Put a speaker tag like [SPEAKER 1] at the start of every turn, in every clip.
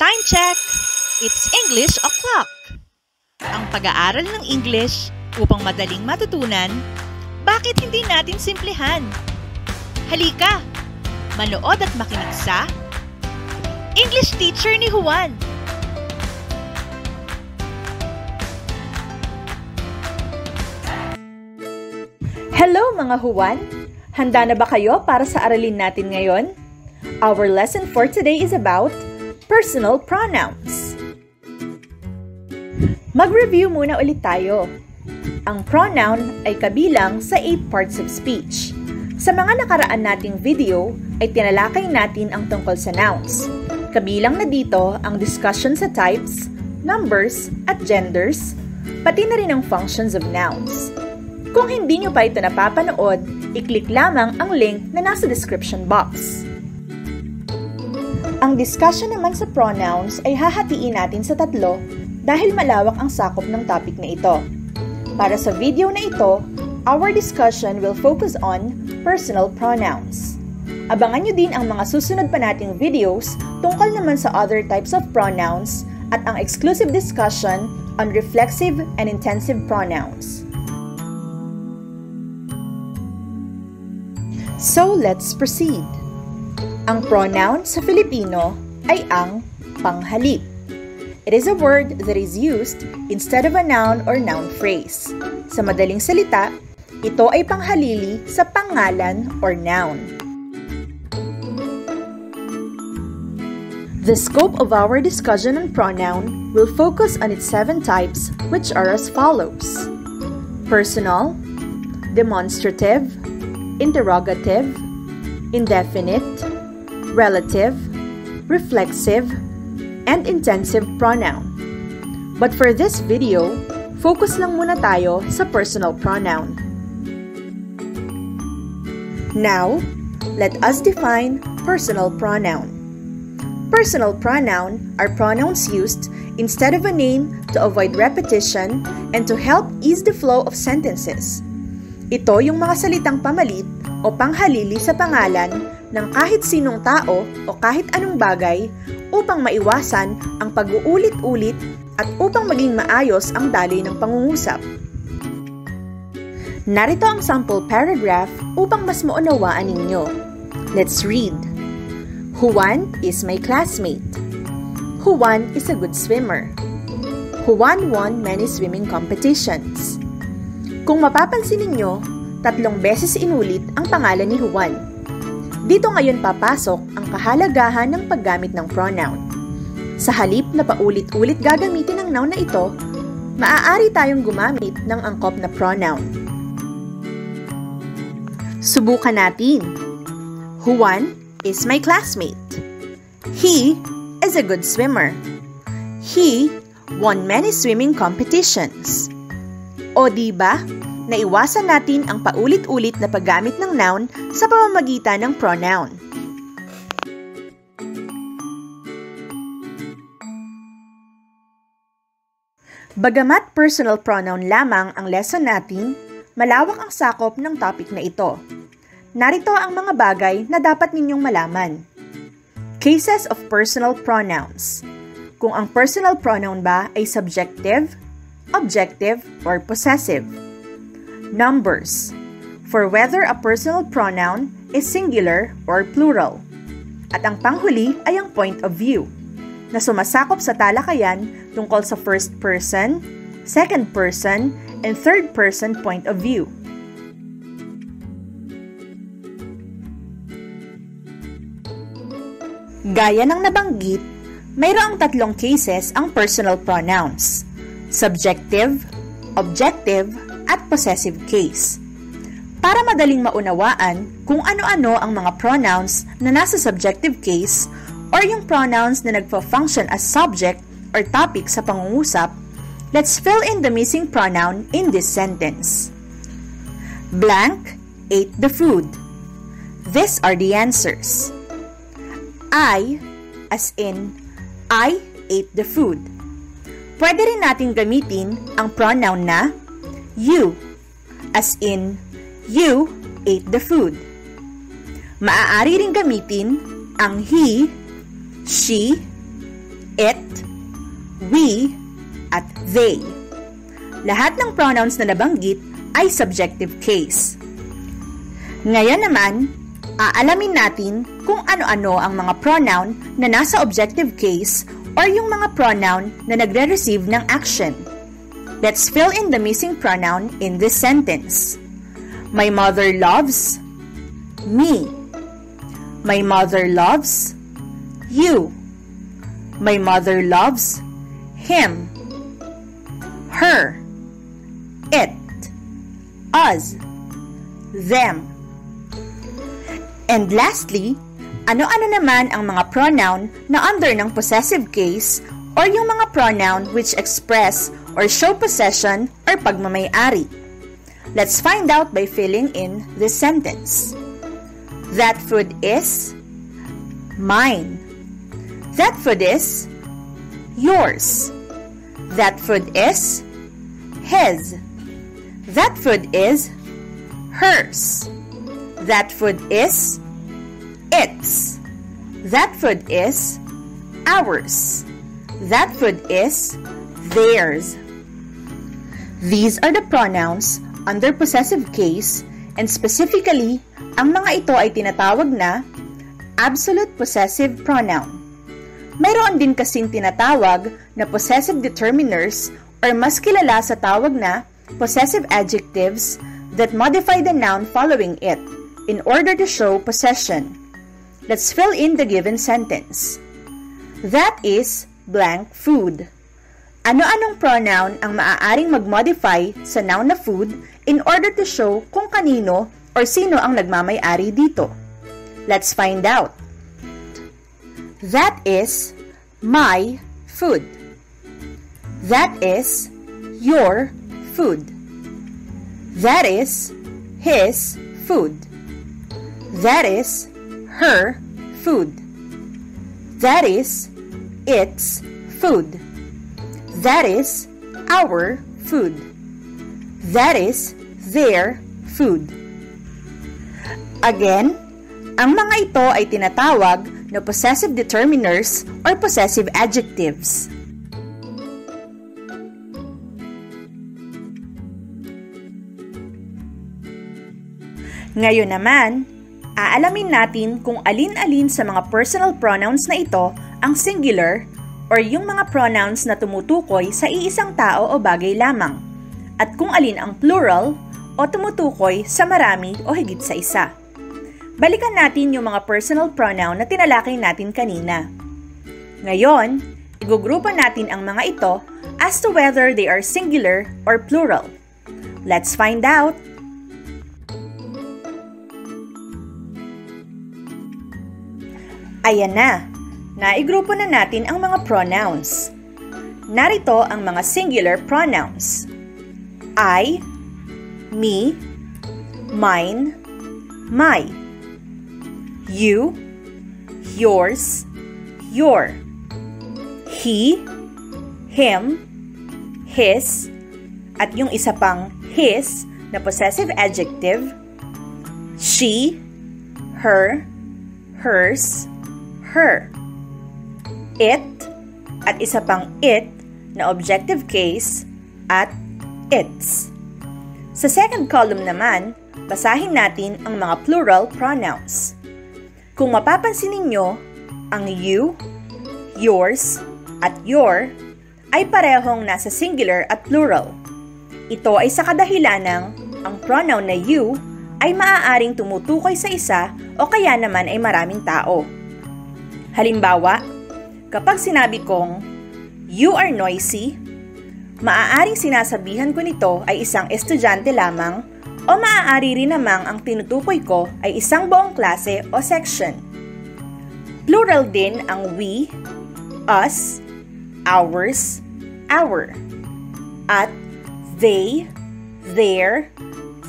[SPEAKER 1] Time check! It's English O'Clock! Ang pag-aaral ng English upang madaling matutunan, bakit hindi natin simplihan? Halika! Manood at makinig sa English Teacher ni Juan!
[SPEAKER 2] Hello mga Juan! Handa na ba kayo para sa aralin natin ngayon? Our lesson for today is about personal pronouns. Mag-review muna ulit tayo. Ang pronoun ay kabilang sa 8 parts of speech. Sa mga nakaraan nating video ay tinalakay natin ang tungkol sa nouns. Kabilang na dito ang discussion sa types, numbers, at genders, pati na rin ang functions of nouns. Kung hindi nyo pa ito napapanood, i-click lamang ang link na nasa description box. Ang discussion naman sa pronouns ay hahatiin natin sa 3 dahil malawak ang sakop ng topic na ito. Para sa video na ito, our discussion will focus on personal pronouns. Abangan nyo din ang mga susunod pa nating videos tungkol naman sa other types of pronouns at ang exclusive discussion on reflexive and intensive pronouns. So, let's proceed. Ang pronoun sa Filipino ay ang panghalip. It is a word that is used instead of a noun or noun phrase. Sa madaling salita, ito ay panghalili sa pangalan or noun. The scope of our discussion on pronoun will focus on its 7 types, which are as follows: personal, demonstrative, interrogative, indefinite, relative, reflexive, and intensive pronoun. But for this video, focus lang muna tayo sa personal pronoun. Now, let us define personal pronoun. Personal pronoun are pronouns used instead of a name to avoid repetition and to help ease the flow of sentences. Ito yung mga salitang pamalit o panghalili sa pangalan ng kahit sinong tao o kahit anong bagay upang maiwasan ang pag-uulit-ulit at upang maging maayos ang daloy ng pangungusap. Narito ang sample paragraph upang mas maunawaan ninyo. Let's read. Juan is my classmate. Juan is a good swimmer. Juan won many swimming competitions. Kung mapapansin ninyo, 3 beses inulit ang pangalan ni Juan. Dito ngayon papasok ang kahalagahan ng paggamit ng pronoun. Sa halip na paulit-ulit gagamitin ang noun na ito, maaari tayong gumamit ng angkop na pronoun. Subukan natin. Juan is my classmate. He is a good swimmer. He won many swimming competitions. O diba, naiwasan natin ang paulit-ulit na paggamit ng noun sa pamamagitan ng pronoun. Bagamat personal pronoun lamang ang lesson natin, malawak ang sakop ng topic na ito. Narito ang mga bagay na dapat ninyong malaman. Cases of personal pronouns. Kung ang personal pronoun ba ay subjective, objective, or possessive. Numbers. For whether a personal pronoun is singular or plural. At ang panghuli ay ang point of view, na sumasakop sa talakayan tungkol sa first person, second person, and third person point of view. Gaya ng nabanggit, mayroong 3 cases ang personal pronouns: subjective, objective, at possessive case. Para madaling maunawaan kung ano-ano ang mga pronouns na nasa subjective case or yung pronouns na nagpa-function as subject or topic sa pangungusap, let's fill in the missing pronoun in this sentence. Blank ate the food. These are the answers. I, as in, I ate the food. Pwede rin natin gamitin ang pronoun na you, as in, you ate the food. Maaari rin gamitin ang he, she, it, we, at they. Lahat ng pronouns na nabanggit ay subjective case. Ngayon naman, aalamin natin kung ano-ano ang mga pronoun na nasa objective case or yung mga pronoun na nagre-receive ng action. Let's fill in the missing pronoun in this sentence. My mother loves me. My mother loves you. My mother loves him, her, it, us, them. And lastly, ano-ano naman ang mga pronoun na under ng possessive case or yung mga pronoun which express or show possession or pagmamay-ari? Let's find out by filling in this sentence. That food is mine. That food is yours. That food is his. That food is hers. That food is its. That food is ours. That food is theirs. These are the pronouns under possessive case, and specifically, ang mga ito ay tinatawag na absolute possessive pronoun. Mayroon din kasing tinatawag na possessive determiners or mas kilala sa tawag na possessive adjectives that modify the noun following it in order to show possession. Let's fill in the given sentence. That is blank food. Ano-anong pronoun ang maaaring mag-modify sa noun na food in order to show kung kanino or sino ang nagmamay-ari dito? Let's find out. That is my food. That is your food. That is his food. That is her food. That is its food. That is our food. That is their food. Again, ang mga ito ay tinatawag na possessive determiners or possessive adjectives. Ngayon naman, aalamin natin kung alin-alin sa mga personal pronouns na ito ang singular or yung mga pronouns na tumutukoy sa iisang tao o bagay lamang, at kung alin ang plural o tumutukoy sa marami o higit sa isa. Balikan natin yung mga personal pronoun na tinalakay natin kanina. Ngayon, igugrupa natin ang mga ito as to whether they are singular or plural. Let's find out! Ayan na! Naigrupo na natin ang mga pronouns. Narito ang mga singular pronouns. I, me, mine, my. You, yours, your. He, him, his, at yung isa pang his na possessive adjective. She, her, hers, her. It, at isa pang it na objective case, at its. Sa second column naman, basahin natin ang mga plural pronouns. Kung mapapansin ninyo, ang you, yours, at your ay parehong nasa singular at plural. Ito ay sa kadahilanang ang pronoun na you ay maaaring tumutukoy sa isa o kaya naman ay maraming tao. Halimbawa, kapag sinabi kong, you are noisy, maaaring sinasabihan ko nito ay isang estudyante lamang o maaari rin namang ang tinutukoy ko ay isang buong klase o section. Plural din ang we, us, ours, our, at they, their,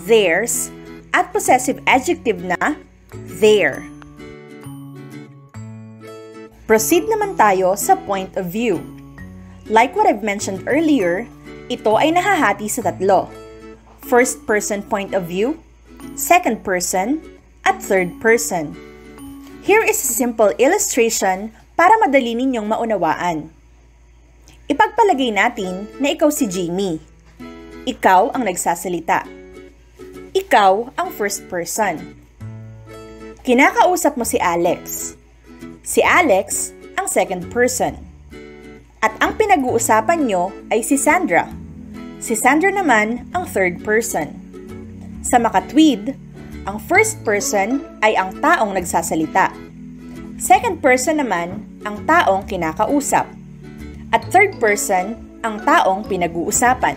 [SPEAKER 2] theirs, at possessive adjective na their. Proceed naman tayo sa point of view. Like what I've mentioned earlier, ito ay nahahati sa tatlo. First person point of view, second person, at third person. Here is a simple illustration para madali ninyong maunawaan. Ipagpalagay natin na ikaw si Jamie. Ikaw ang nagsasalita. Ikaw ang first person. Kinakausap mo si Alex. Si Alex ang second person. At ang pinag-uusapan nyo ay si Sandra. Si Sandra naman ang third person. Sa makatwid, ang first person ay ang taong nagsasalita. Second person naman ang taong kinakausap. At third person ang taong pinag-uusapan.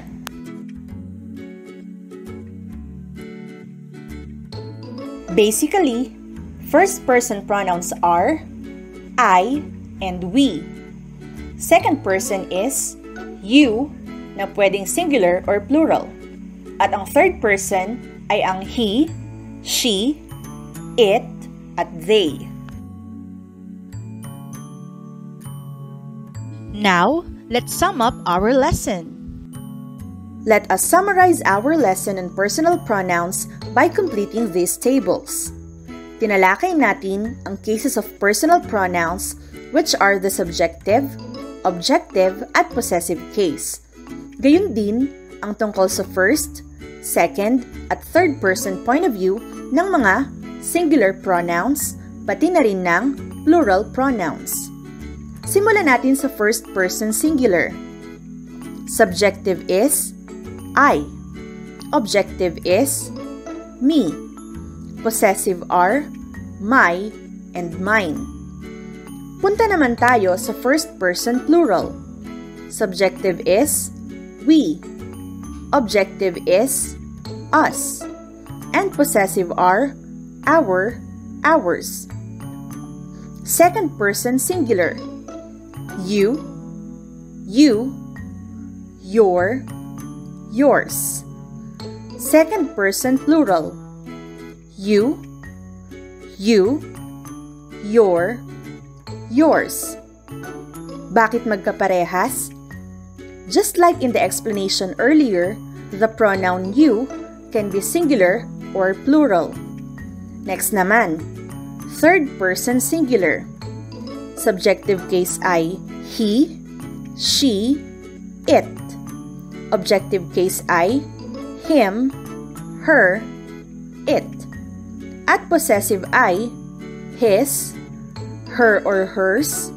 [SPEAKER 2] Basically, first person pronouns are I and we. Second person is you na pwedeng singular or plural. At ang third person ay ang he, she, it, at they.
[SPEAKER 1] Now, let's sum up our lesson.
[SPEAKER 2] Let us summarize our lesson on personal pronouns by completing these tables. Tinalakay natin ang cases of personal pronouns which are the subjective, objective, at possessive case. Gayun din ang tungkol sa first, second, at third person point of view ng mga singular pronouns, pati na rin ng plural pronouns. Simulan natin sa first person singular. Subjective is I. Objective is me. Possessive are my and mine. Punta naman tayo sa first person plural. Subjective is we. Objective is us. And possessive are our, ours. Second person singular. You, your, yours. Second person plural. You, your, yours. Bakit magkaparehas? Just like in the explanation earlier, the pronoun you can be singular or plural. Next naman, third person singular. Subjective case ay he, she, it. Objective case ay him, her, it. At possessive ay his, her or hers,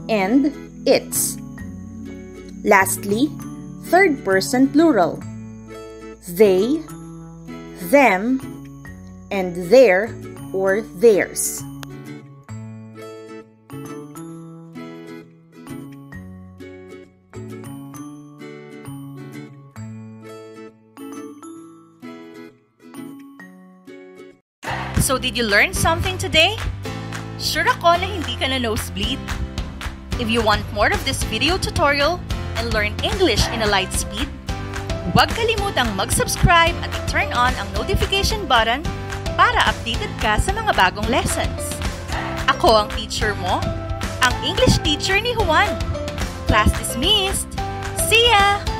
[SPEAKER 2] and its. Lastly, third person plural. They, them, and their or theirs.
[SPEAKER 1] So did you learn something today? Sure ako na hindi ka na nosebleed. If you want more of this video tutorial and learn English in a light speed, huwag kalimutang mag-subscribe at i-turn on ang notification button para updated ka sa mga bagong lessons. Ako ang teacher mo, ang English teacher ni Juan. Class dismissed! See ya!